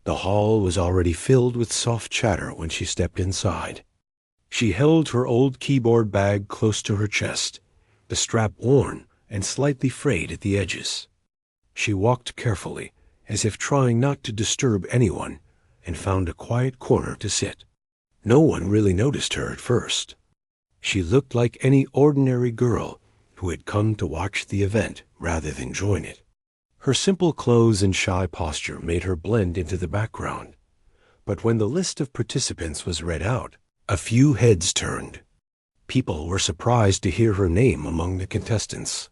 The hall was already filled with soft chatter when she stepped inside. She held her old keyboard bag close to her chest, the strap worn and slightly frayed at the edges. She walked carefully, as if trying not to disturb anyone, and found a quiet corner to sit. No one really noticed her at first. She looked like any ordinary girl who had come to watch the event rather than join it. Her simple clothes and shy posture made her blend into the background. But when the list of participants was read out, a few heads turned. People were surprised to hear her name among the contestants.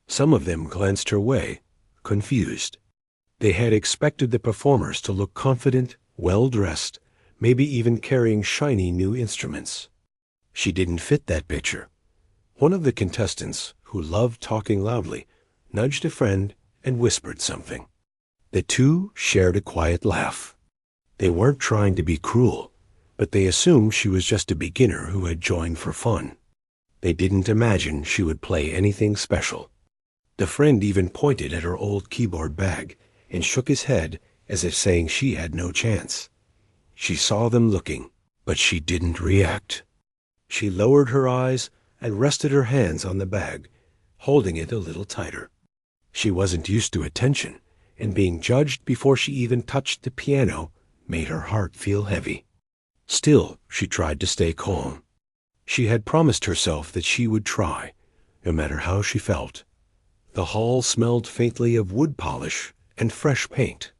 Some of them glanced her way, confused. They had expected the performers to look confident, well-dressed, maybe even carrying shiny new instruments. She didn't fit that picture. One of the contestants, who loved talking loudly, nudged a friend and whispered something. The two shared a quiet laugh. They weren't trying to be cruel, but they assumed she was just a beginner who had joined for fun. They didn't imagine she would play anything special. The friend even pointed at her old keyboard bag and shook his head as if saying she had no chance. She saw them looking, but she didn't react. She lowered her eyes and rested her hands on the bag, holding it a little tighter. She wasn't used to attention, and being judged before she even touched the piano made her heart feel heavy. Still, she tried to stay calm. She had promised herself that she would try, no matter how she felt. The hall smelled faintly of wood polish and fresh paint.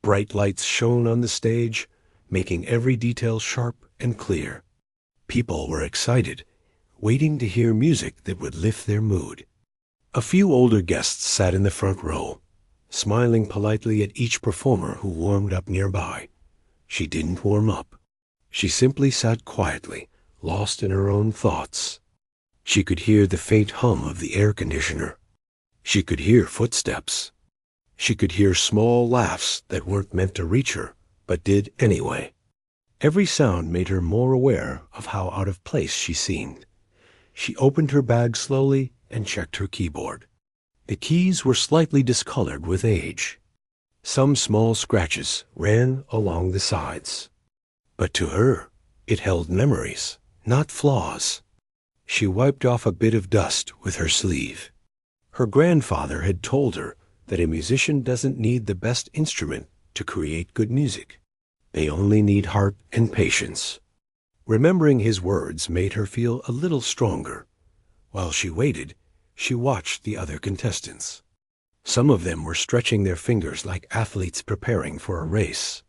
Bright lights shone on the stage, making every detail sharp and clear. People were excited, waiting to hear music that would lift their mood. A few older guests sat in the front row, smiling politely at each performer who warmed up nearby. She didn't warm up. She simply sat quietly, lost in her own thoughts. She could hear the faint hum of the air conditioner. She could hear footsteps. She could hear small laughs that weren't meant to reach her, but did anyway. Every sound made her more aware of how out of place she seemed. She opened her bag slowly and checked her keyboard. The keys were slightly discolored with age. Some small scratches ran along the sides. But to her, it held memories, not flaws. She wiped off a bit of dust with her sleeve. Her grandfather had told her that a musician doesn't need the best instrument to create good music. They only need heart and patience. Remembering his words made her feel a little stronger. While she waited, she watched the other contestants. Some of them were stretching their fingers like athletes preparing for a race.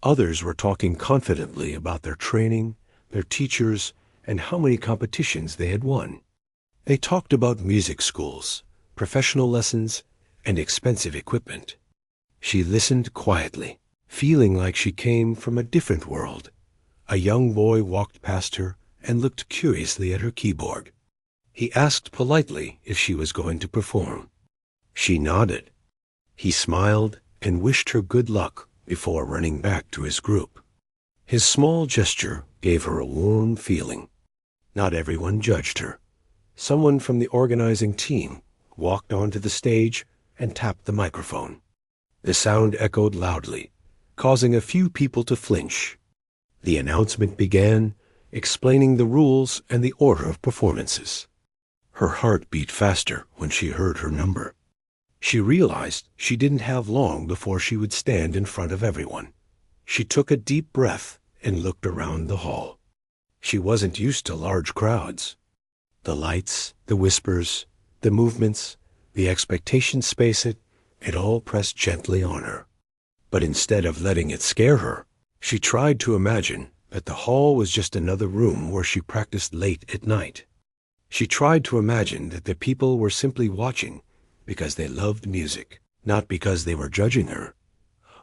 Others were talking confidently about their training, their teachers, and how many competitions they had won. They talked about music schools, professional lessons, and expensive equipment. She listened quietly, feeling like she came from a different world. A young boy walked past her and looked curiously at her keyboard. He asked politely if she was going to perform. She nodded. He smiled and wished her good luck before running back to his group. His small gesture gave her a warm feeling. Not everyone judged her. Someone from the organizing team walked onto the stage and tapped the microphone. The sound echoed loudly, causing a few people to flinch. The announcement began, explaining the rules and the order of performances. Her heart beat faster when she heard her number. She realized she didn't have long before she would stand in front of everyone. She took a deep breath and looked around the hall. She wasn't used to large crowds. The lights, the whispers, the movements, the expectation space it all pressed gently on her. But instead of letting it scare her, she tried to imagine that the hall was just another room where she practiced late at night. She tried to imagine that the people were simply watching because they loved music, not because they were judging her.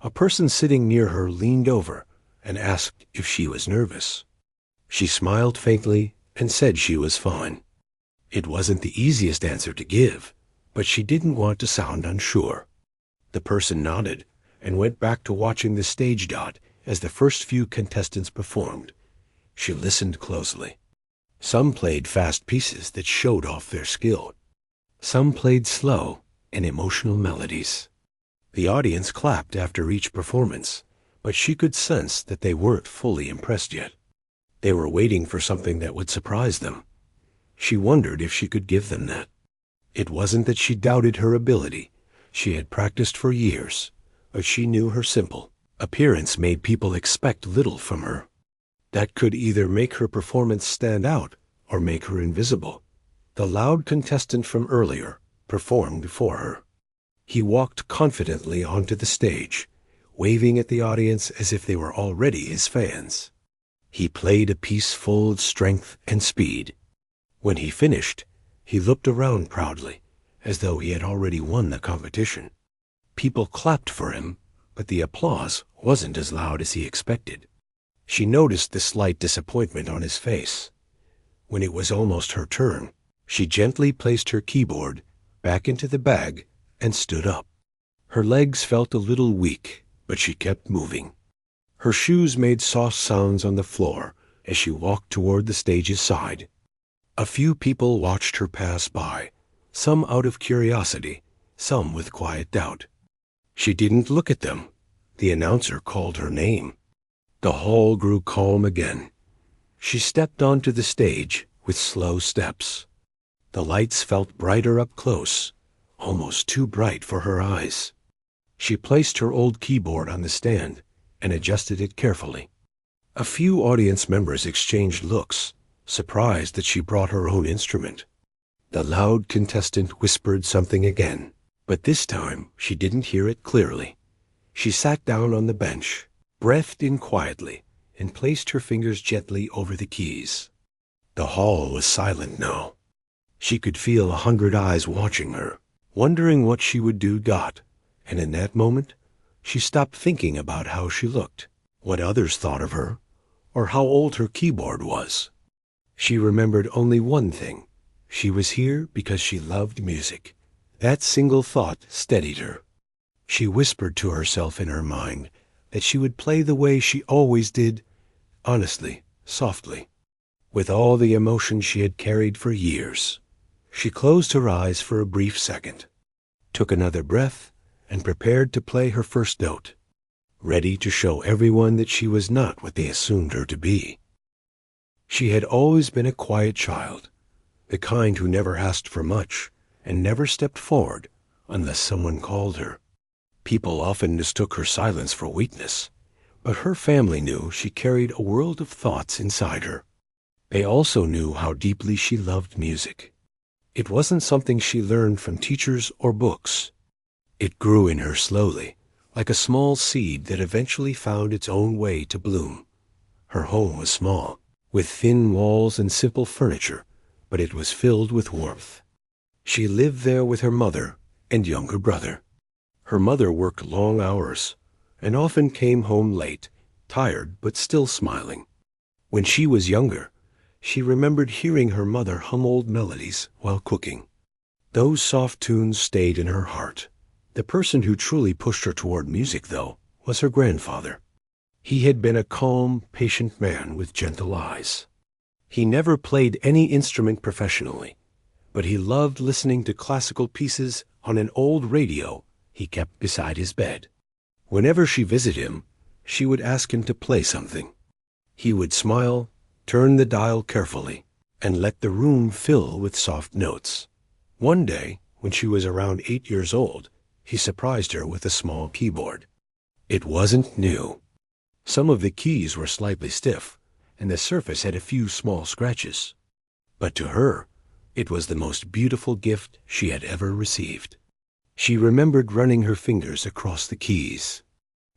A person sitting near her leaned over and asked if she was nervous. She smiled faintly and said she was fine. It wasn't the easiest answer to give, but she didn't want to sound unsure. The person nodded and went back to watching the stage dot as the first few contestants performed. She listened closely. Some played fast pieces that showed off their skill. Some played slow and emotional melodies. The audience clapped after each performance, but she could sense that they weren't fully impressed yet. They were waiting for something that would surprise them. She wondered if she could give them that. It wasn't that she doubted her ability. She had practiced for years, but she knew her simple appearance made people expect little from her. That could either make her performance stand out or make her invisible. The loud contestant from earlier performed for her. He walked confidently onto the stage, waving at the audience as if they were already his fans. He played a piece full of strength and speed. When he finished, he looked around proudly, as though he had already won the competition. People clapped for him, but the applause wasn't as loud as he expected. She noticed the slight disappointment on his face. When it was almost her turn, she gently placed her keyboard back into the bag and stood up. Her legs felt a little weak, but she kept moving. Her shoes made soft sounds on the floor as she walked toward the stage's side. A few people watched her pass by, some out of curiosity, some with quiet doubt. She didn't look at them. The announcer called her name. The hall grew calm again. She stepped onto the stage with slow steps. The lights felt brighter up close, almost too bright for her eyes. She placed her old keyboard on the stand and adjusted it carefully. A few audience members exchanged looks, surprised that she brought her own instrument. The loud contestant whispered something again, but this time she didn't hear it clearly. She sat down on the bench, breathed in quietly, and placed her fingers gently over the keys. The hall was silent now. She could feel 100 eyes watching her, wondering what she would do. And in that moment, she stopped thinking about how she looked, what others thought of her, or how old her keyboard was. She remembered only one thing. She was here because she loved music. That single thought steadied her. She whispered to herself in her mind that she would play the way she always did, honestly, softly, with all the emotion she had carried for years. She closed her eyes for a brief second, took another breath, and prepared to play her first note, ready to show everyone that she was not what they assumed her to be. She had always been a quiet child, the kind who never asked for much and never stepped forward unless someone called her. People often mistook her silence for weakness, but her family knew she carried a world of thoughts inside her. They also knew how deeply she loved music. It wasn't something she learned from teachers or books. It grew in her slowly, like a small seed that eventually found its own way to bloom. Her home was small, with thin walls and simple furniture, but it was filled with warmth. She lived there with her mother and younger brother. Her mother worked long hours and often came home late, tired but still smiling. When she was younger, she remembered hearing her mother hum old melodies while cooking. Those soft tunes stayed in her heart. The person who truly pushed her toward music, though, was her grandfather. He had been a calm, patient man with gentle eyes. He never played any instrument professionally, but he loved listening to classical pieces on an old radio he kept beside his bed. Whenever she visited him, she would ask him to play something. He would smile, turn the dial carefully, and let the room fill with soft notes. One day, when she was around 8 years old, he surprised her with a small keyboard. It wasn't new. Some of the keys were slightly stiff, and the surface had a few small scratches. But to her, it was the most beautiful gift she had ever received. She remembered running her fingers across the keys.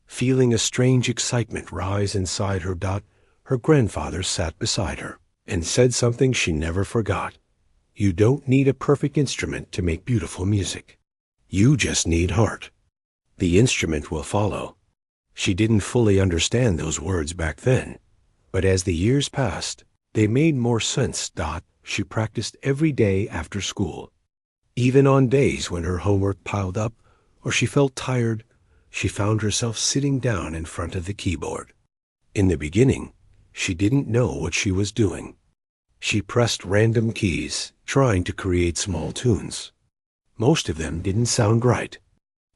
Feeling a strange excitement rise inside her. Her grandfather sat beside her and said something she never forgot. You don't need a perfect instrument to make beautiful music. You just need heart. The instrument will follow. She didn't fully understand those words back then, but as the years passed, they made more sense. She practiced every day after school. Even on days when her homework piled up or she felt tired, she found herself sitting down in front of the keyboard. In the beginning, she didn't know what she was doing. She pressed random keys, trying to create small tunes. Most of them didn't sound right.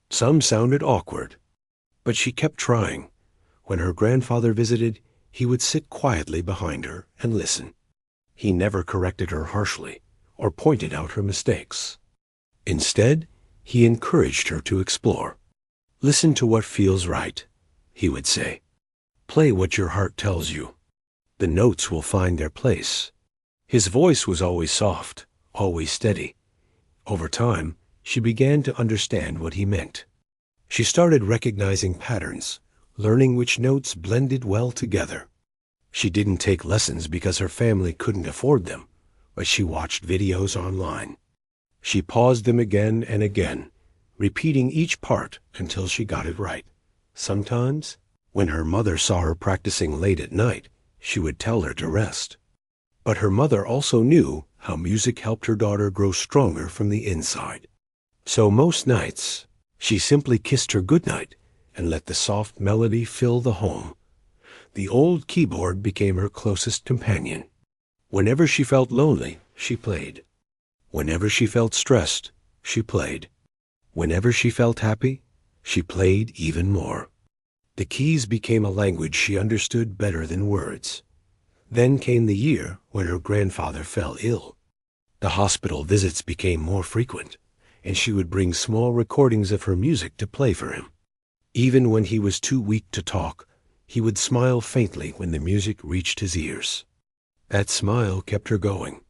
Some sounded awkward. But she kept trying, When her grandfather visited, he would sit quietly behind her and listen. He never corrected her harshly or pointed out her mistakes. Instead, he encouraged her to explore. "Listen to what feels right," he would say. "Play what your heart tells you. The notes will find their place." His voice was always soft, always steady. Over time, she began to understand what he meant. She started recognizing patterns, learning which notes blended well together. She didn't take lessons because her family couldn't afford them, but she watched videos online. She paused them again and again, repeating each part until she got it right. Sometimes, when her mother saw her practicing late at night, she would tell her to rest. But her mother also knew how music helped her daughter grow stronger from the inside. So most nights, she simply kissed her goodnight and let the soft melody fill the home. The old keyboard became her closest companion. Whenever she felt lonely, she played. Whenever she felt stressed, she played. Whenever she felt happy, she played even more. The keys became a language she understood better than words. Then came the year when her grandfather fell ill. The hospital visits became more frequent, and she would bring small recordings of her music to play for him. Even when he was too weak to talk, he would smile faintly when the music reached his ears. That smile kept her going.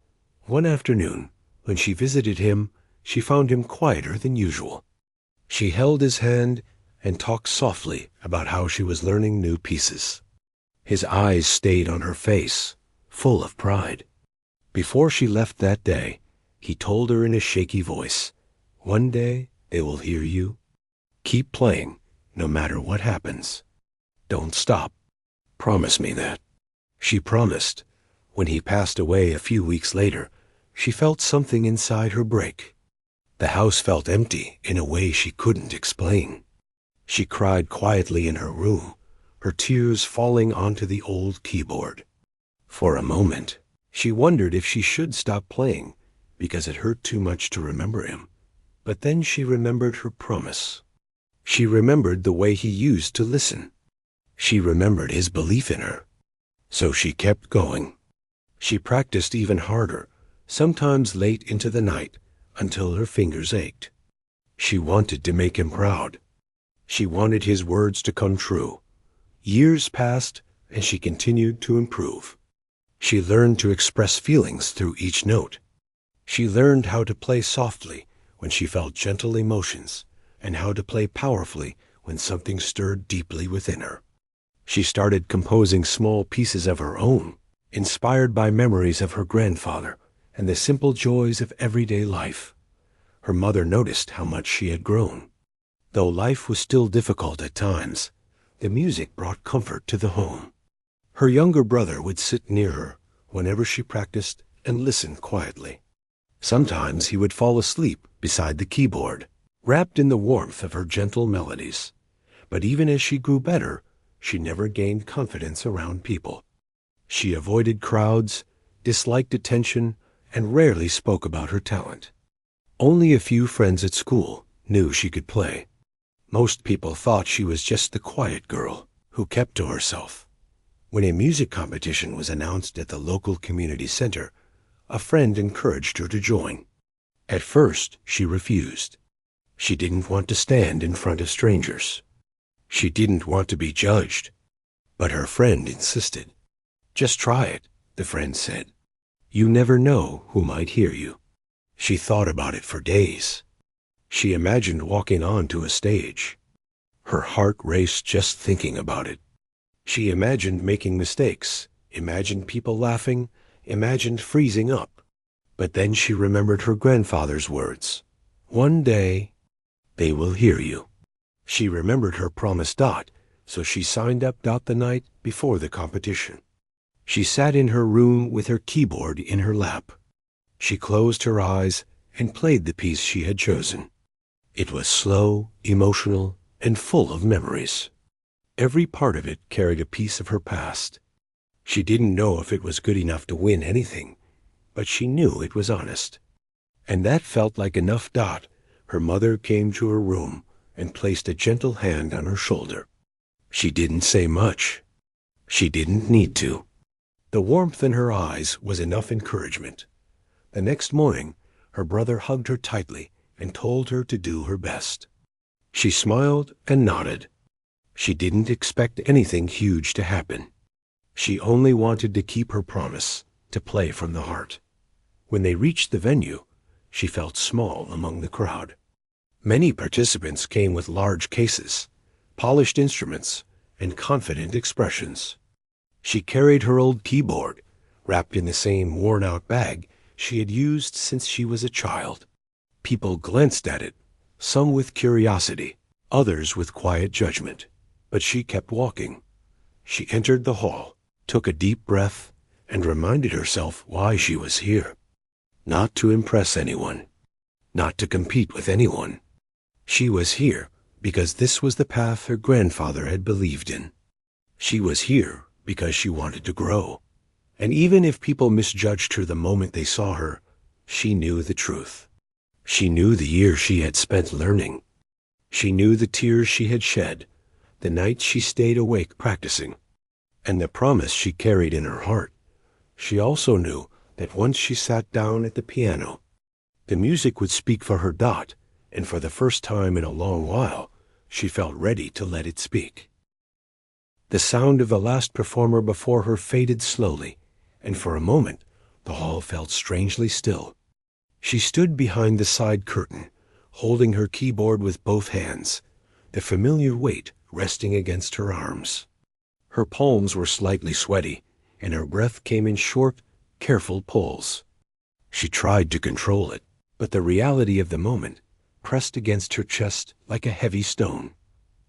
One afternoon, when she visited him, she found him quieter than usual. She held his hand and talked softly about how she was learning new pieces. His eyes stayed on her face, full of pride. Before she left that day, he told her in a shaky voice, "One day they will hear you. Keep playing, no matter what happens. Don't stop. Promise me that." She promised. When he passed away a few weeks later, she felt something inside her break. The house felt empty in a way she couldn't explain. She cried quietly in her room, her tears falling onto the old keyboard. For a moment, she wondered if she should stop playing because it hurt too much to remember him. But then she remembered her promise. She remembered the way he used to listen. She remembered his belief in her. So she kept going. She practiced even harder, sometimes late into the night, until her fingers ached. She wanted to make him proud. She wanted his words to come true. Years passed, and she continued to improve. She learned to express feelings through each note. She learned how to play softly when she felt gentle emotions, and how to play powerfully when something stirred deeply within her. She started composing small pieces of her own, inspired by memories of her grandfather and the simple joys of everyday life. Her mother noticed how much she had grown. Though life was still difficult at times, the music brought comfort to the home. Her younger brother would sit near her whenever she practiced and listen quietly. Sometimes he would fall asleep beside the keyboard, wrapped in the warmth of her gentle melodies. But even as she grew better, she never gained confidence around people. She avoided crowds, disliked attention, and rarely spoke about her talent. Only a few friends at school knew she could play. Most people thought she was just the quiet girl who kept to herself. When a music competition was announced at the local community center, a friend encouraged her to join. At first, she refused. She didn't want to stand in front of strangers. She didn't want to be judged. But her friend insisted. "Just try it," the friend said. "You never know who might hear you." She thought about it for days. She imagined walking onto a stage. Her heart raced just thinking about it. She imagined making mistakes, imagined people laughing, imagined freezing up. But then she remembered her grandfather's words. "One day, they will hear you." She remembered her promise Dot, so she signed up Dot the night before the competition. She sat in her room with her keyboard in her lap. She closed her eyes and played the piece she had chosen. It was slow, emotional, and full of memories. Every part of it carried a piece of her past. She didn't know if it was good enough to win anything, but she knew it was honest. And that felt like enough. Dot, her mother came to her room and placed a gentle hand on her shoulder. She didn't say much. She didn't need to. The warmth in her eyes was enough encouragement. The next morning, her brother hugged her tightly and told her to do her best. She smiled and nodded. She didn't expect anything huge to happen. She only wanted to keep her promise, to play from the heart. When they reached the venue, she felt small among the crowd. Many participants came with large cases, polished instruments, and confident expressions. She carried her old keyboard, wrapped in the same worn-out bag she had used since she was a child. People glanced at it, some with curiosity, others with quiet judgment. But she kept walking. She entered the hall, took a deep breath, and reminded herself why she was here. Not to impress anyone, not to compete with anyone. She was here because this was the path her grandfather had believed in. She was here because she wanted to grow. And even if people misjudged her the moment they saw her, she knew the truth. She knew the years she had spent learning. She knew the tears she had shed, the nights she stayed awake practicing, and the promise she carried in her heart. She also knew that once she sat down at the piano, the music would speak for her dot, and for the first time in a long while, she felt ready to let it speak. The sound of the last performer before her faded slowly, and for a moment the hall felt strangely still. She stood behind the side curtain, holding her keyboard with both hands, the familiar weight resting against her arms. Her palms were slightly sweaty, and her breath came in short, careful pulls. She tried to control it, but the reality of the moment pressed against her chest like a heavy stone.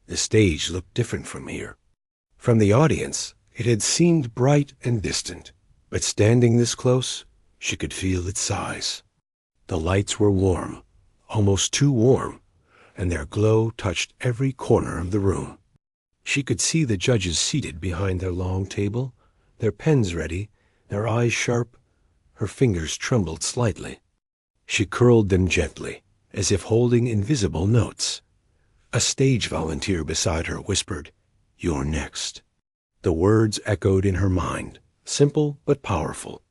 The stage looked different from here. From the audience, it had seemed bright and distant, but standing this close, she could feel its size. The lights were warm, almost too warm, and their glow touched every corner of the room. She could see the judges seated behind their long table, their pens ready, their eyes sharp. Her fingers trembled slightly. She curled them gently, as if holding invisible notes. A stage volunteer beside her whispered, "You're next." The words echoed in her mind, simple but powerful.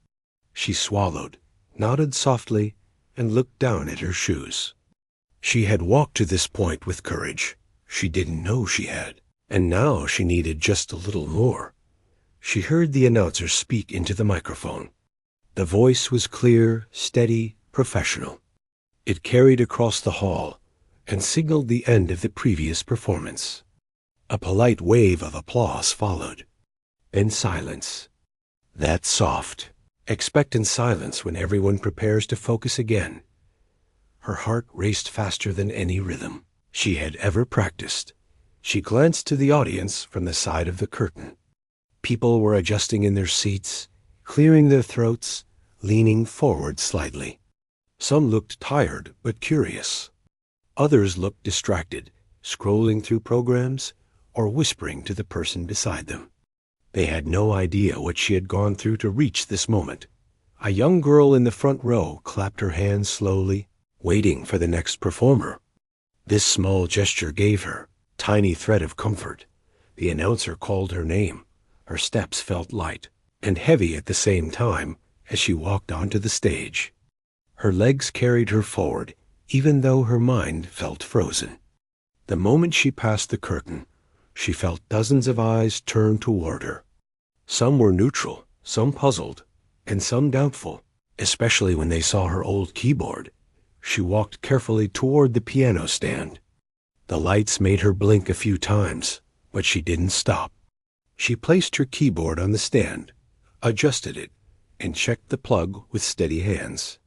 She swallowed, nodded softly, and looked down at her shoes. She had walked to this point with courage. She didn't know she had, and now she needed just a little more. She heard the announcer speak into the microphone. The voice was clear, steady, professional. It carried across the hall and signaled the end of the previous performance. A polite wave of applause followed. Then silence. That soft, expectant silence when everyone prepares to focus again. Her heart raced faster than any rhythm she had ever practiced. She glanced to the audience from the side of the curtain. People were adjusting in their seats, clearing their throats, leaning forward slightly. Some looked tired but curious. Others looked distracted, scrolling through programs or whispering to the person beside them. They had no idea what she had gone through to reach this moment. A young girl in the front row clapped her hands slowly, waiting for the next performer. This small gesture gave her tiny thread of comfort. The announcer called her name. Her steps felt light and heavy at the same time as she walked onto the stage. Her legs carried her forward, even though her mind felt frozen. The moment she passed the curtain, she felt dozens of eyes turn toward her. Some were neutral, some puzzled, and some doubtful, especially when they saw her old keyboard. She walked carefully toward the piano stand. The lights made her blink a few times, but she didn't stop. She placed her keyboard on the stand, adjusted it, and checked the plug with steady hands.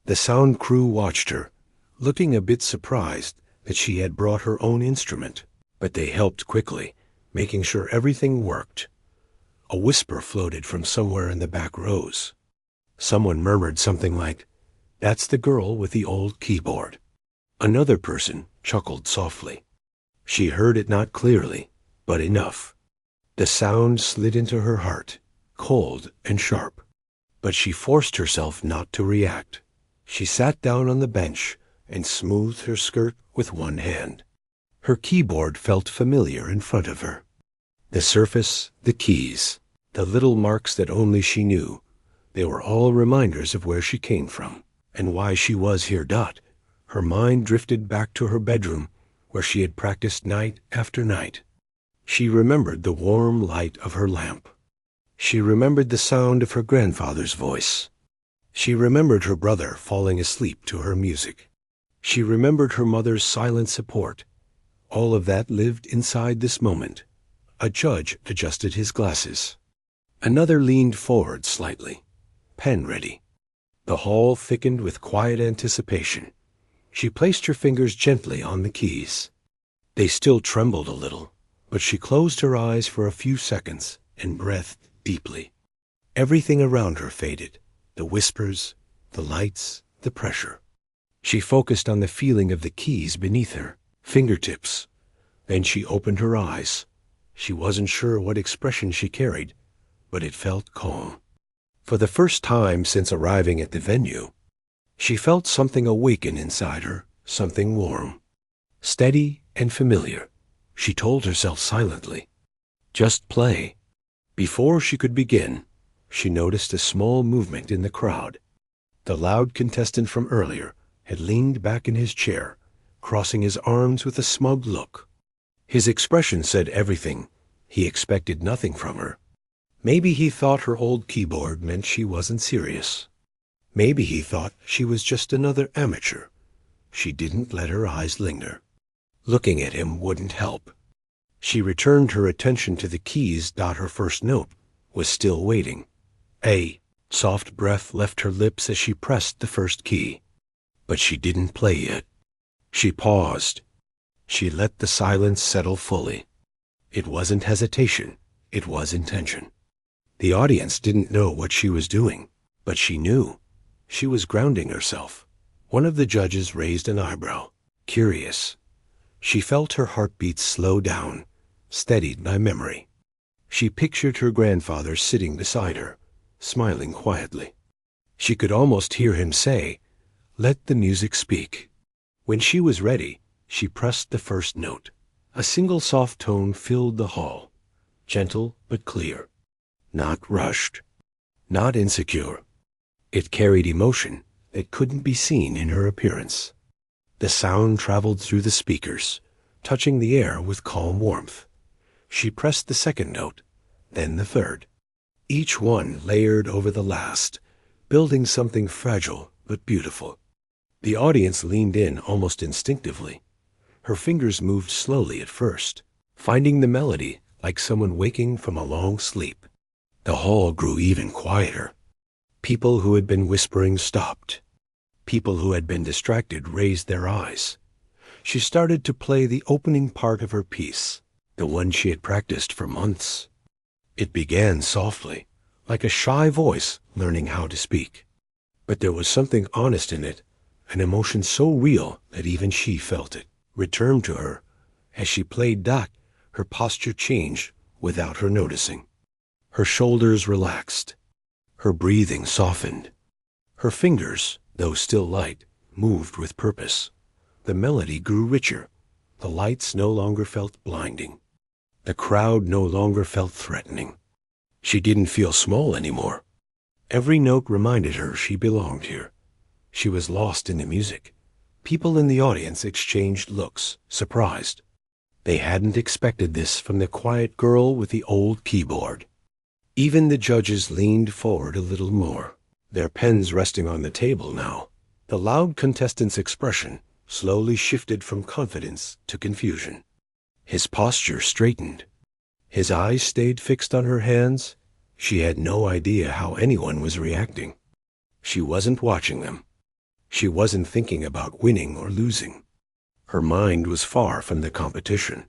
The sound crew watched her, looking a bit surprised that she had brought her own instrument, but they helped quickly, making sure everything worked. A whisper floated from somewhere in the back rows. Someone murmured something like, "That's the girl with the old keyboard." Another person chuckled softly. She heard it not clearly, but enough. The sound slid into her heart, cold and sharp. But she forced herself not to react. She sat down on the bench and smoothed her skirt with one hand. Her keyboard felt familiar in front of her. The surface, the keys, the little marks that only she knew, they were all reminders of where she came from and why she was here. Her mind drifted back to her bedroom, where she had practiced night after night. She remembered the warm light of her lamp. She remembered the sound of her grandfather's voice. She remembered her brother falling asleep to her music. She remembered her mother's silent support. All of that lived inside this moment. A judge adjusted his glasses. Another leaned forward slightly, pen ready. The hall thickened with quiet anticipation. She placed her fingers gently on the keys. They still trembled a little, but she closed her eyes for a few seconds and breathed deeply. Everything around her faded, the whispers, the lights, the pressure. She focused on the feeling of the keys beneath her, fingertips. Then she opened her eyes. She wasn't sure what expression she carried, but it felt calm. For the first time since arriving at the venue, she felt something awaken inside her, something warm, steady and familiar. She told herself silently, "Just play." Before she could begin, she noticed a small movement in the crowd. The loud contestant from earlier had leaned back in his chair, crossing his arms with a smug look. His expression said everything. He expected nothing from her. Maybe he thought her old keyboard meant she wasn't serious. Maybe he thought she was just another amateur. She didn't let her eyes linger. Looking at him wouldn't help. She returned her attention to the keys. Her first note was still waiting. A soft breath left her lips as she pressed the first key. But she didn't play yet. She paused. She let the silence settle fully. It wasn't hesitation. It was intention. The audience didn't know what she was doing, but she knew. She was grounding herself. One of the judges raised an eyebrow, curious. She felt her heartbeat slow down, steadied by memory. She pictured her grandfather sitting beside her, smiling quietly. She could almost hear him say, "Let the music speak." When she was ready, she pressed the first note. A single soft tone filled the hall, gentle but clear. Not rushed, not insecure. It carried emotion that couldn't be seen in her appearance. The sound traveled through the speakers, touching the air with calm warmth. She pressed the second note, then the third. Each one layered over the last, building something fragile but beautiful. The audience leaned in almost instinctively. Her fingers moved slowly at first, finding the melody like someone waking from a long sleep. The hall grew even quieter. People who had been whispering stopped. People who had been distracted raised their eyes. She started to play the opening part of her piece, the one she had practiced for months. It began softly, like a shy voice learning how to speak. But there was something honest in it, an emotion so real that even she felt it return to her. As she played that, her posture changed without her noticing. Her shoulders relaxed. Her breathing softened. Her fingers, though still light, moved with purpose. The melody grew richer. The lights no longer felt blinding. The crowd no longer felt threatening. She didn't feel small anymore. Every note reminded her she belonged here. She was lost in the music. People in the audience exchanged looks, surprised. They hadn't expected this from the quiet girl with the old keyboard. Even the judges leaned forward a little more, their pens resting on the table now. The loud contestant's expression slowly shifted from confidence to confusion. His posture straightened. His eyes stayed fixed on her hands. She had no idea how anyone was reacting. She wasn't watching them. She wasn't thinking about winning or losing. Her mind was far from the competition.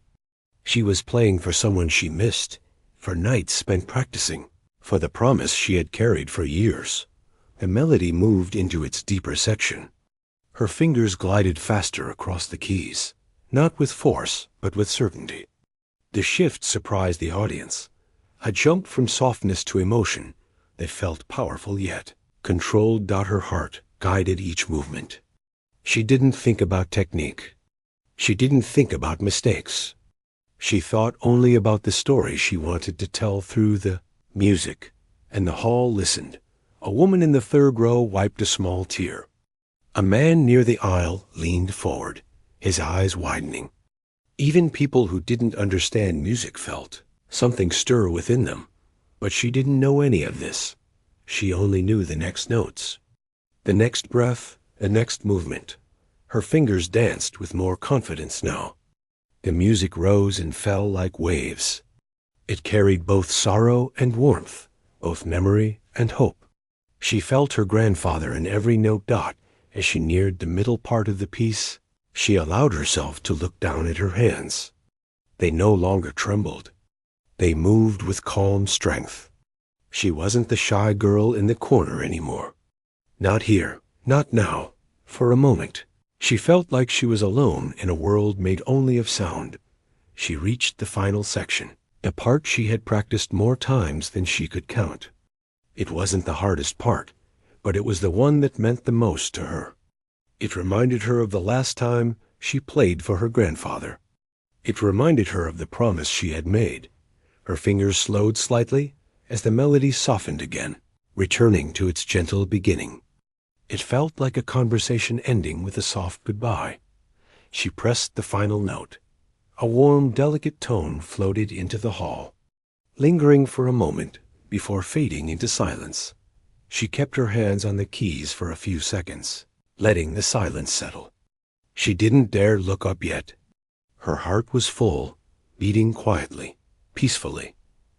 She was playing for someone she missed, for nights spent practicing, for the promise she had carried for years. The melody moved into its deeper section. Her fingers glided faster across the keys, not with force, but with certainty. The shift surprised the audience. A jump from softness to emotion that felt powerful yet controlled. Her heart guided each movement. She didn't think about technique. She didn't think about mistakes. She thought only about the story she wanted to tell through the music, and the hall listened. A woman in the third row wiped a small tear. A man near the aisle leaned forward, his eyes widening. Even people who didn't understand music felt something stir within them, but she didn't know any of this. She only knew the next notes, the next breath, the next movement. Her fingers danced with more confidence now. The music rose and fell like waves. It carried both sorrow and warmth, both memory and hope. She felt her grandfather in every note dot. As she neared the middle part of the piece, she allowed herself to look down at her hands. They no longer trembled. They moved with calm strength. She wasn't the shy girl in the corner anymore. Not here, not now, for a moment. She felt like she was alone in a world made only of sound. She reached the final section, the part she had practiced more times than she could count. It wasn't the hardest part, but it was the one that meant the most to her. It reminded her of the last time she played for her grandfather. It reminded her of the promise she had made. Her fingers slowed slightly as the melody softened again, returning to its gentle beginning. It felt like a conversation ending with a soft goodbye. She pressed the final note. A warm, delicate tone floated into the hall, lingering for a moment before fading into silence. She kept her hands on the keys for a few seconds, letting the silence settle. She didn't dare look up yet. Her heart was full, beating quietly, peacefully.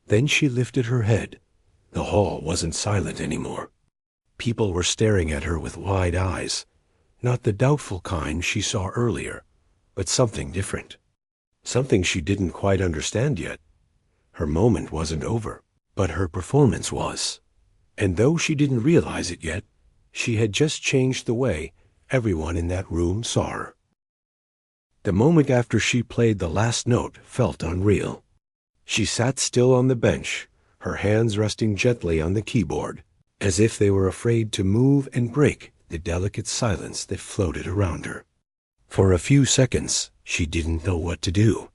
Then she lifted her head. The hall wasn't silent anymore. People were staring at her with wide eyes, not the doubtful kind she saw earlier, but something different, something she didn't quite understand yet. Her moment wasn't over, but her performance was. And though she didn't realize it yet, she had just changed the way everyone in that room saw her. The moment after she played the last note felt unreal. She sat still on the bench, her hands resting gently on the keyboard, as if they were afraid to move and break the delicate silence that floated around her. For a few seconds, she didn't know what to do.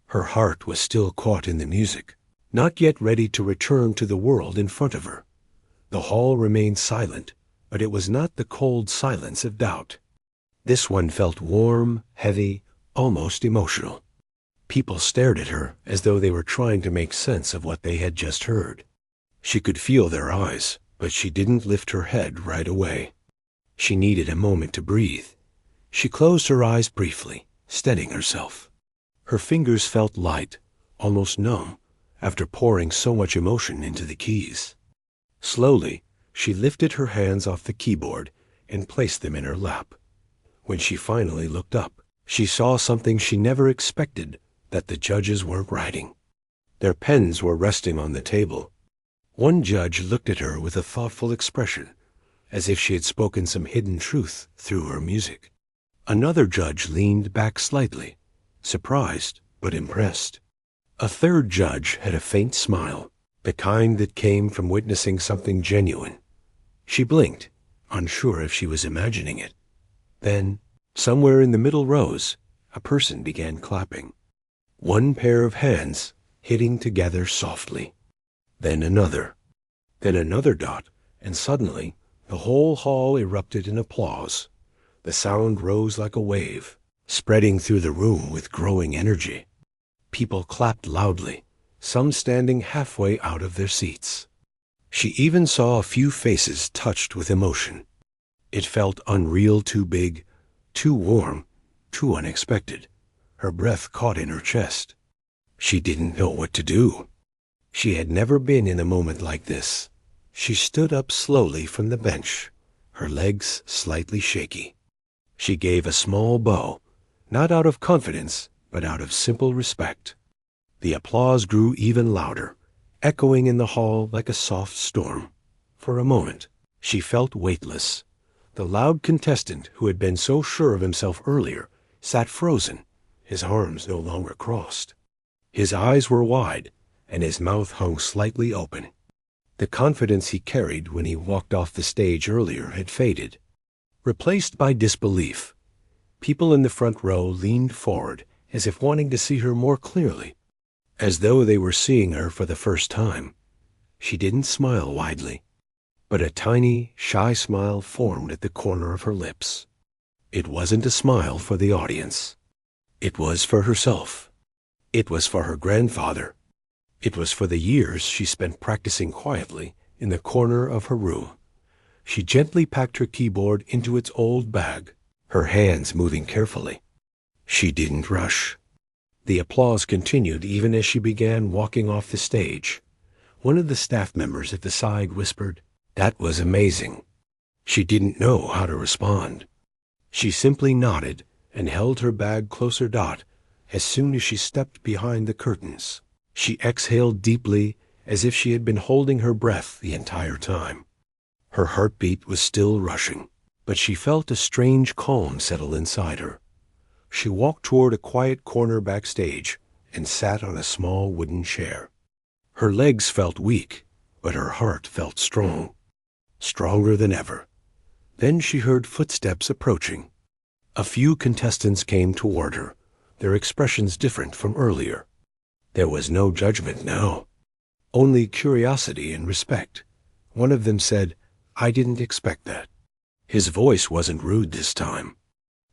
Her heart was still caught in the music, not yet ready to return to the world in front of her. The hall remained silent, but it was not the cold silence of doubt. This one felt warm, heavy, almost emotional. People stared at her as though they were trying to make sense of what they had just heard. She could feel their eyes, but she didn't lift her head right away. She needed a moment to breathe. She closed her eyes briefly, steadying herself. Her fingers felt light, almost numb, after pouring so much emotion into the keys. Slowly, she lifted her hands off the keyboard and placed them in her lap. When she finally looked up, she saw something she never expected, that the judges weren't writing. Their pens were resting on the table. One judge looked at her with a thoughtful expression, as if she had spoken some hidden truth through her music. Another judge leaned back slightly, surprised but impressed. A third judge had a faint smile, the kind that came from witnessing something genuine. She blinked, unsure if she was imagining it. Then, somewhere in the middle rows, a person began clapping. One pair of hands hitting together softly. Then another dot, and suddenly the whole hall erupted in applause. The sound rose like a wave, spreading through the room with growing energy. People clapped loudly, some standing halfway out of their seats. She even saw a few faces touched with emotion. It felt unreal, too big, too warm, too unexpected. Her breath caught in her chest. She didn't know what to do. She had never been in a moment like this. She stood up slowly from the bench, her legs slightly shaky. She gave a small bow, not out of confidence, but out of simple respect. The applause grew even louder, echoing in the hall like a soft storm. For a moment, she felt weightless. The loud contestant, who had been so sure of himself earlier, sat frozen, his arms no longer crossed. His eyes were wide, and his mouth hung slightly open. The confidence he carried when he walked off the stage earlier had faded, replaced by disbelief. People in the front row leaned forward as if wanting to see her more clearly, as though they were seeing her for the first time. She didn't smile widely, but a tiny, shy smile formed at the corner of her lips. It wasn't a smile for the audience. It was for herself. It was for her grandfather. It was for the years she spent practicing quietly in the corner of her room. She gently packed her keyboard into its old bag, her hands moving carefully. She didn't rush. The applause continued even as she began walking off the stage. One of the staff members at the side whispered, "That was amazing." She didn't know how to respond. She simply nodded and held her bag closer. As soon as she stepped behind the curtains, she exhaled deeply as if she had been holding her breath the entire time. Her heartbeat was still rushing, but she felt a strange calm settle inside her. She walked toward a quiet corner backstage and sat on a small wooden chair. Her legs felt weak, but her heart felt strong, stronger than ever. Then she heard footsteps approaching. A few contestants came toward her, their expressions different from earlier. There was no judgment now, only curiosity and respect. One of them said, "I didn't expect that." His voice wasn't rude this time.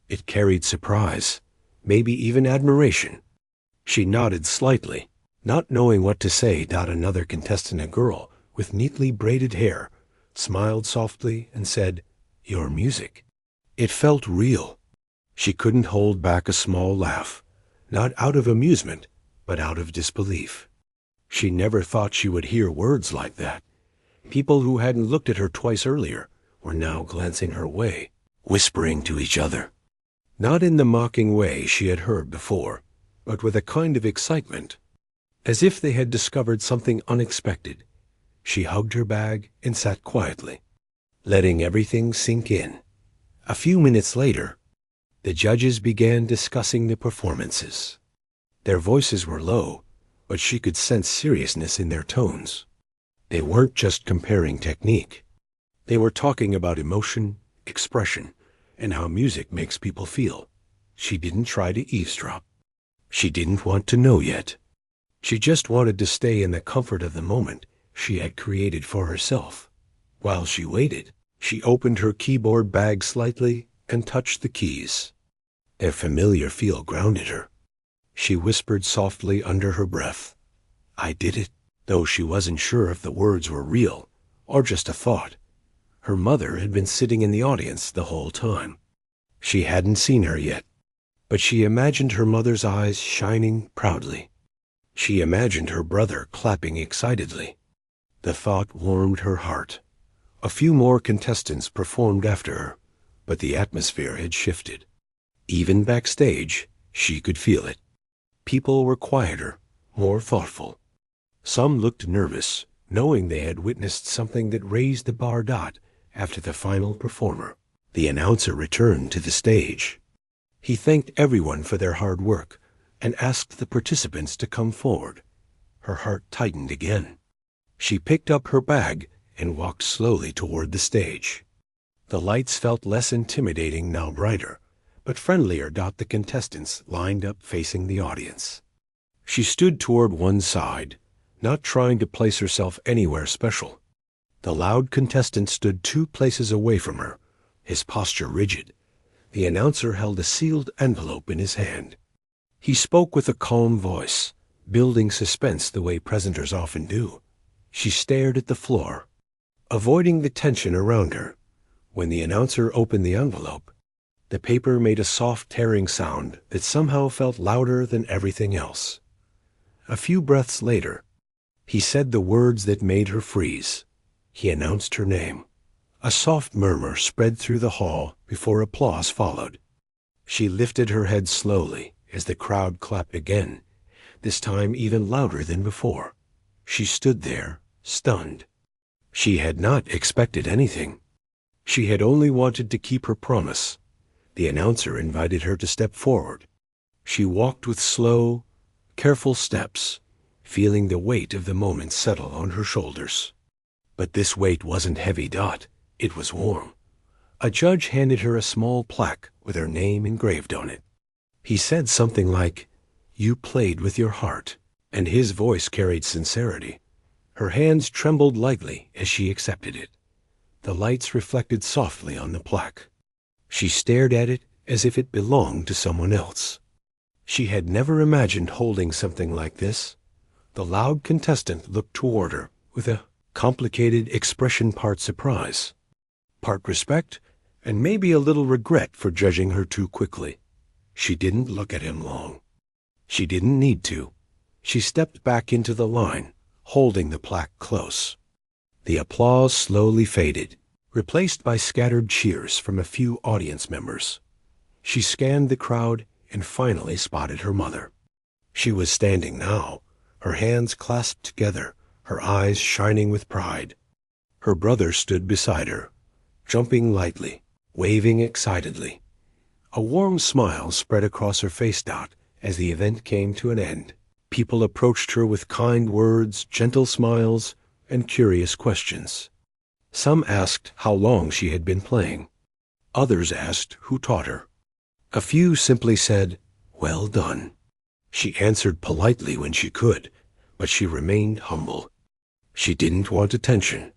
It carried surprise, maybe even admiration. She nodded slightly, not knowing what to say. Another contestant, a girl with neatly braided hair, smiled softly and said, "Your music." It felt real. She couldn't hold back a small laugh, not out of amusement, but out of disbelief. She never thought she would hear words like that. People who hadn't looked at her twice earlier were now glancing her way, whispering to each other. Not in the mocking way she had heard before, but with a kind of excitement, as if they had discovered something unexpected. She hugged her bag and sat quietly, letting everything sink in. A few minutes later, the judges began discussing the performances. Their voices were low, but she could sense seriousness in their tones. They weren't just comparing technique. They were talking about emotion, expression, and how music makes people feel. She didn't try to eavesdrop. She didn't want to know yet. She just wanted to stay in the comfort of the moment she had created for herself. While she waited, she opened her keyboard bag slightly and touched the keys. Their familiar feel grounded her. She whispered softly under her breath, "I did it," though she wasn't sure if the words were real or just a thought. Her mother had been sitting in the audience the whole time. She hadn't seen her yet, but she imagined her mother's eyes shining proudly. She imagined her brother clapping excitedly. The thought warmed her heart. A few more contestants performed after her, but the atmosphere had shifted. Even backstage, she could feel it. People were quieter, more thoughtful. Some looked nervous, knowing they had witnessed something that raised the bar. After the final performer, the announcer returned to the stage. He thanked everyone for their hard work and asked the participants to come forward. Her heart tightened again. She picked up her bag and walked slowly toward the stage. The lights felt less intimidating, now brighter, but friendlier. The contestants lined up facing the audience. She stood toward one side, not trying to place herself anywhere special. The loud contestant stood 2 places away from her, his posture rigid. The announcer held a sealed envelope in his hand. He spoke with a calm voice, building suspense the way presenters often do. She stared at the floor, avoiding the tension around her. When the announcer opened the envelope, the paper made a soft tearing sound that somehow felt louder than everything else. A few breaths later, he said the words that made her freeze. He announced her name. A soft murmur spread through the hall before applause followed. She lifted her head slowly as the crowd clapped again, this time even louder than before. She stood there, stunned. She had not expected anything. She had only wanted to keep her promise. The announcer invited her to step forward. She walked with slow, careful steps, feeling the weight of the moment settle on her shoulders. But this weight wasn't heavy. It was warm. A judge handed her a small plaque with her name engraved on it. He said something like, You played with your heart." And his voice carried sincerity. Her hands trembled lightly as she accepted it. The lights reflected softly on the plaque. She stared at it as if it belonged to someone else. She had never imagined holding something like this. The loud contestant looked toward her with a complicated expression, part surprise, part respect, and maybe a little regret for judging her too quickly. She didn't look at him long. She didn't need to. She stepped back into the line, holding the plaque close. The applause slowly faded, replaced by scattered cheers from a few audience members. She scanned the crowd and finally spotted her mother. She was standing now, her hands clasped together, her eyes shining with pride. Her brother stood beside her, jumping lightly, waving excitedly. A warm smile spread across her face as the event came to an end. People approached her with kind words, gentle smiles, and curious questions. Some asked how long she had been playing. Others asked who taught her. A few simply said, "Well done." She answered politely when she could, but she remained humble. She didn't want attention.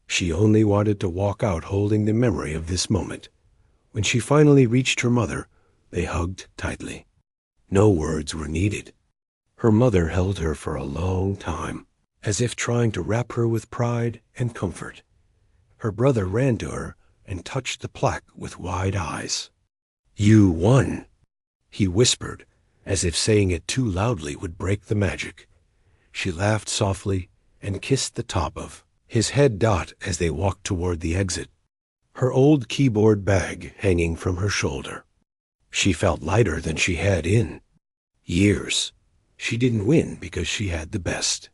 She only wanted to walk out holding the memory of this moment. When she finally reached her mother, they hugged tightly. No words were needed. Her mother held her for a long time, as if trying to wrap her with pride and comfort. Her brother ran to her and touched the plaque with wide eyes. "You won," he whispered, as if saying it too loudly would break the magic. She laughed softly and kissed the top of his head as they walked toward the exit, her old keyboard bag hanging from her shoulder. She felt lighter than she had in years. She didn't win because she had the best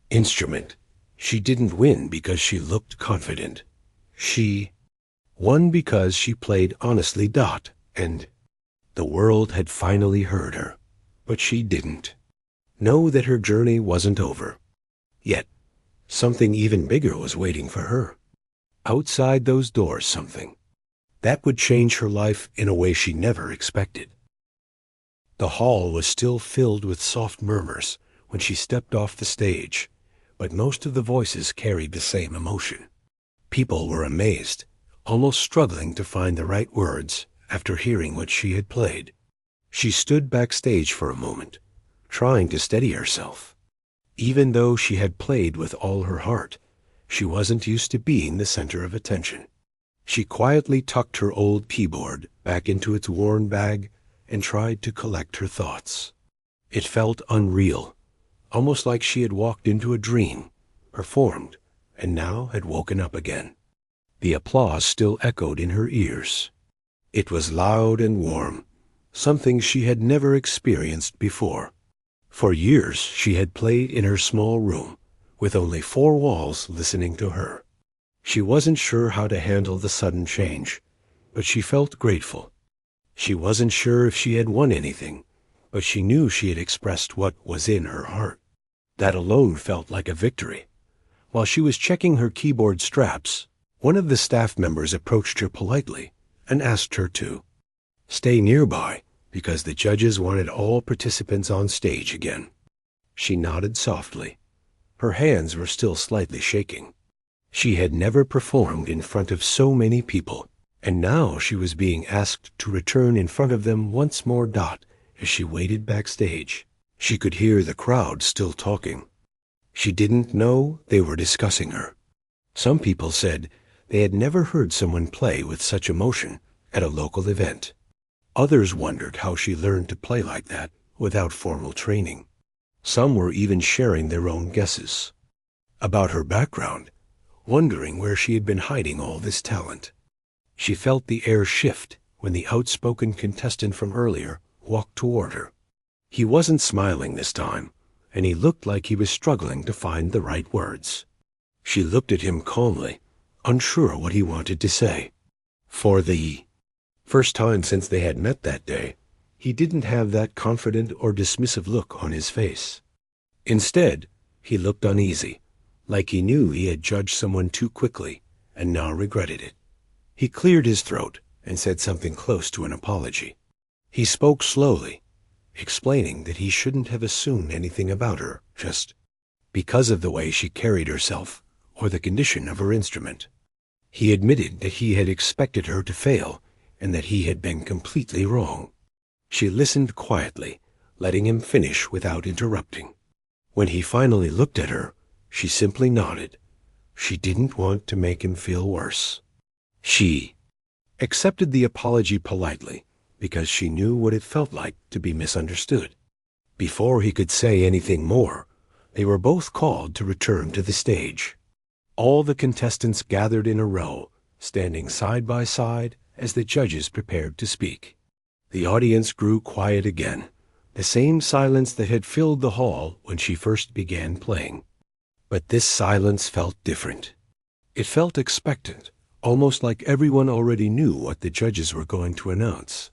instrument. She didn't win because she looked confident. She won because she played honestly, and the world had finally heard her. But she didn't know that her journey wasn't over. Yet, something even bigger was waiting for her. Outside those doors, something that would change her life in a way she never expected. The hall was still filled with soft murmurs when she stepped off the stage, but most of the voices carried the same emotion. People were amazed, almost struggling to find the right words after hearing what she had played. She stood backstage for a moment, trying to steady herself. Even though she had played with all her heart, she wasn't used to being the center of attention. She quietly tucked her old keyboard back into its worn bag and tried to collect her thoughts. It felt unreal, almost like she had walked into a dream, performed, and now had woken up again. The applause still echoed in her ears. It was loud and warm, something she had never experienced before. For years she had played in her small room, with only four walls listening to her. She wasn't sure how to handle the sudden change, but she felt grateful. She wasn't sure if she had won anything, but she knew she had expressed what was in her heart. That alone felt like a victory. While she was checking her keyboard straps, one of the staff members approached her politely and asked her to stay nearby because the judges wanted all participants on stage again. She nodded softly. Her hands were still slightly shaking. She had never performed in front of so many people, and now she was being asked to return in front of them once more. As she waited backstage, she could hear the crowd still talking. She didn't know they were discussing her. Some people said they had never heard someone play with such emotion at a local event. Others wondered how she learned to play like that without formal training. Some were even sharing their own guesses about her background, wondering where she had been hiding all this talent. She felt the air shift when the outspoken contestant from earlier walked toward her. He wasn't smiling this time, and he looked like he was struggling to find the right words. She looked at him calmly, unsure what he wanted to say. For the first time since they had met that day, he didn't have that confident or dismissive look on his face. Instead, he looked uneasy, like he knew he had judged someone too quickly and now regretted it. He cleared his throat and said something close to an apology. He spoke slowly, explaining that he shouldn't have assumed anything about her just because of the way she carried herself or the condition of her instrument. He admitted that he had expected her to fail and that he had been completely wrong. She listened quietly, letting him finish without interrupting. When he finally looked at her, she simply nodded. She didn't want to make him feel worse. She accepted the apology politely because she knew what it felt like to be misunderstood. Before he could say anything more, they were both called to return to the stage. All the contestants gathered in a row, standing side by side as the judges prepared to speak. The audience grew quiet again, the same silence that had filled the hall when she first began playing. But this silence felt different. It felt expectant, almost like everyone already knew what the judges were going to announce.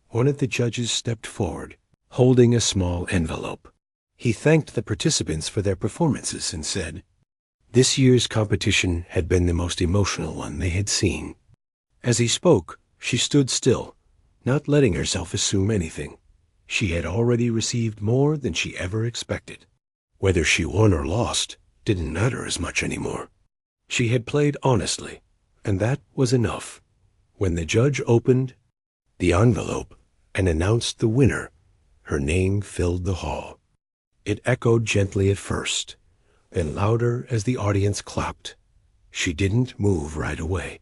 One of the judges stepped forward, holding a small envelope. He thanked the participants for their performances and said, this year's competition had been the most emotional one they had seen. As he spoke, she stood still, not letting herself assume anything. She had already received more than she ever expected. Whether she won or lost didn't matter as much anymore. She had played honestly, and that was enough. When the judge opened the envelope and announced the winner, her name filled the hall. It echoed gently at first, then louder as the audience clapped. She didn't move right away.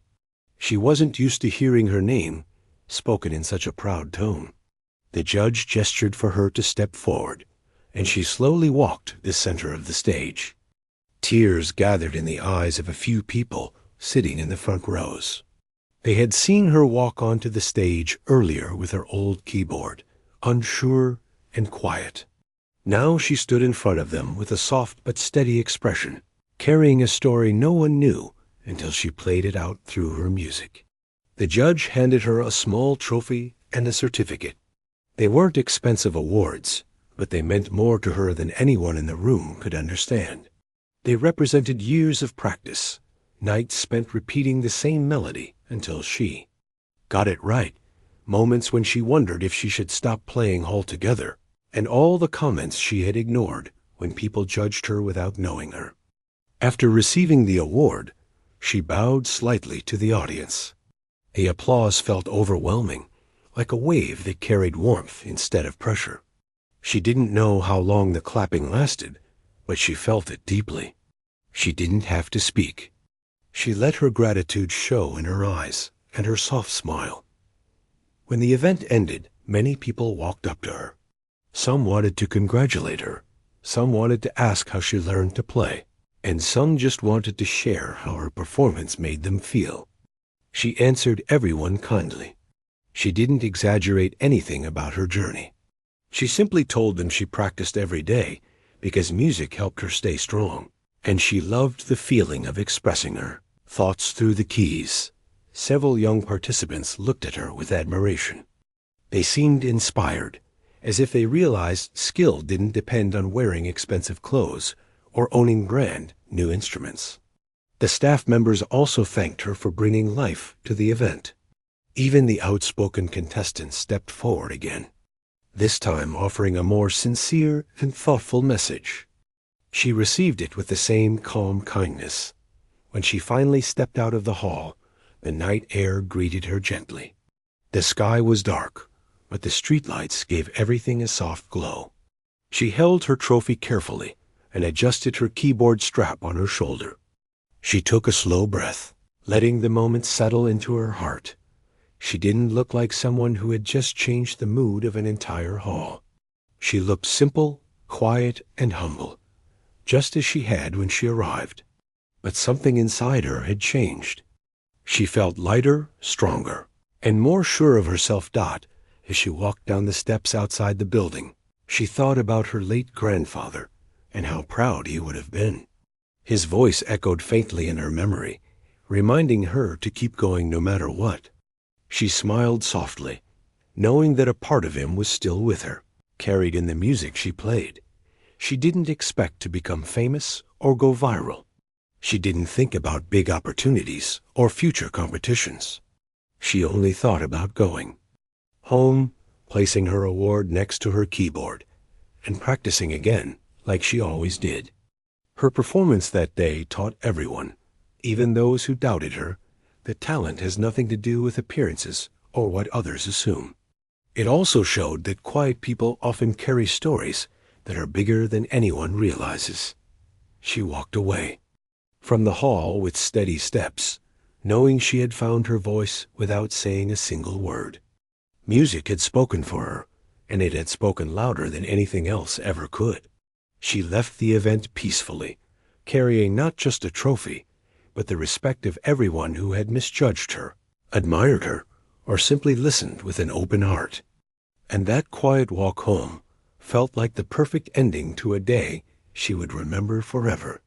She wasn't used to hearing her name spoken in such a proud tone. The judge gestured for her to step forward, and she slowly walked the center of the stage. Tears gathered in the eyes of a few people sitting in the front rows. They had seen her walk onto the stage earlier with her old keyboard, unsure and quiet. Now she stood in front of them with a soft but steady expression, carrying a story no one knew until she played it out through her music. The judge handed her a small trophy and a certificate. They weren't expensive awards, but they meant more to her than anyone in the room could understand. They represented years of practice, nights spent repeating the same melody until she got it right, moments when she wondered if she should stop playing altogether, and all the comments she had ignored when people judged her without knowing her. After receiving the award, she bowed slightly to the audience. The applause felt overwhelming, like a wave that carried warmth instead of pressure. She didn't know how long the clapping lasted, but she felt it deeply. She didn't have to speak. She let her gratitude show in her eyes and her soft smile. When the event ended, many people walked up to her. Some wanted to congratulate her, some wanted to ask how she learned to play, and some just wanted to share how her performance made them feel. She answered everyone kindly. She didn't exaggerate anything about her journey. She simply told them she practiced every day because music helped her stay strong, and she loved the feeling of expressing her thoughts through the keys. Several young participants looked at her with admiration. They seemed inspired, as if they realized skill didn't depend on wearing expensive clothes or owning brand new instruments. The staff members also thanked her for bringing life to the event. Even the outspoken contestants stepped forward again, this time offering a more sincere and thoughtful message. She received it with the same calm kindness. When she finally stepped out of the hall, the night air greeted her gently. The sky was dark, but the streetlights gave everything a soft glow. She held her trophy carefully and adjusted her keyboard strap on her shoulder. She took a slow breath, letting the moment settle into her heart. She didn't look like someone who had just changed the mood of an entire hall. She looked simple, quiet, and humble, just as she had when she arrived. But something inside her had changed. She felt lighter, stronger, and more sure of herself. As she walked down the steps outside the building, she thought about her late grandfather and how proud he would have been. His voice echoed faintly in her memory, reminding her to keep going no matter what. She smiled softly, knowing that a part of him was still with her, carried in the music she played. She didn't expect to become famous or go viral. She didn't think about big opportunities or future competitions. She only thought about going home, placing her award next to her keyboard, and practicing again like she always did. Her performance that day taught everyone, even those who doubted her, that talent has nothing to do with appearances or what others assume. It also showed that quiet people often carry stories that are bigger than anyone realizes. She walked away from the hall with steady steps, knowing she had found her voice without saying a single word. Music had spoken for her, and it had spoken louder than anything else ever could. She left the event peacefully, carrying not just a trophy, but the respect of everyone who had misjudged her, admired her, or simply listened with an open heart. And that quiet walk home felt like the perfect ending to a day she would remember forever.